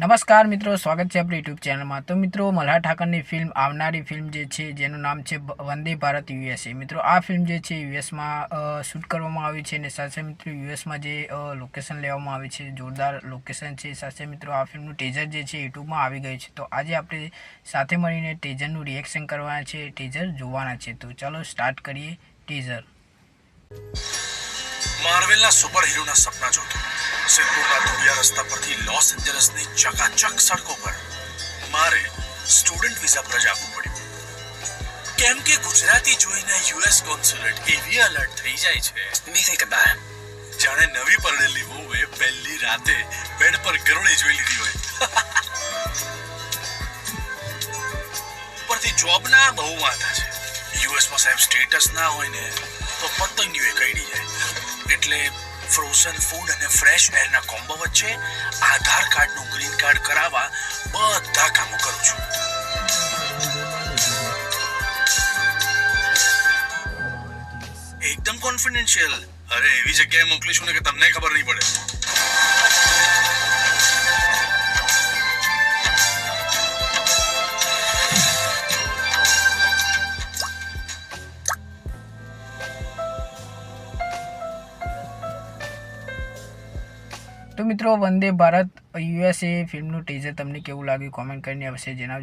નમસ્કાર મિત્રો, સ્વાગત છે આપણી યુટ્યુબ ચેનલમાં। તો મિત્રો, મલ્હાર ઠાકરની ફિલ્મ આવનારી ફિલ્મ જે છે જેનું નામ છે વંદે ભારત યુએસએ। મિત્રો આ ફિલ્મ જે છે યુએસમાં શૂટ કરવામાં આવી છે અને સાથે મિત્રો યુએસમાં જે લોકેશન લેવામાં આવી છે જોરદાર લોકેશન છે। સાથે મિત્રો આ ફિલ્મનું ટીઝર જે છે યુટ્યુબમાં આવી ગયું છે, તો આજે આપણે સાથે મળીને ટીઝરનું રિએક્શન કરવાના છે, ટીઝર જોવાના છે। તો ચાલો સ્ટાર્ટ કરીએ ટીઝર। માર્વેલના સુપર હીરોના સપના જોતો સિદ્ધપુરના ધોળિયા રસ્તા પરથી લોસ એન્જલસની ચકાચક સડકો પર મારે સ્ટુડન્ટ વિઝા પર જવું પડ્યું, કેમ કે ગુજરાતી જોઈને યુએસ કોન્સ્યુલેટ એવી અલર્ટ થઈ જાય છે જાણે નવી પરણેલી વહુએ પહેલી રાતે બેડ પર ગરોળી જોઈ લીધી હોય। ઉપરથી જોબના બહુ વાંધા છે। યુએસમાં સાહેબ સ્ટેટસ ના હોય ને તો પતંગીઓ કઈડી જાય, એટલે ફ્રોઝન ફૂડ અને ફ્રેશ એરના કોમ્બો વચ્ચે આધાર કાર્ડનું ગ્રીન કાર્ડ કરાવવા બધા કામો કરું છું। એકદમ કોન્ફિડેન્શિયલ, અરે એવી જગ્યાએ મોકલીશું ને કે તમને ખબર નહીં પડે। તો મિત્રો, વંદે ભારત યુએસએ ફિલ્મનું ટીઝર તમને કેવું લાગ્યું કોમેન્ટ કરીને અવશ્ય જણાવજો।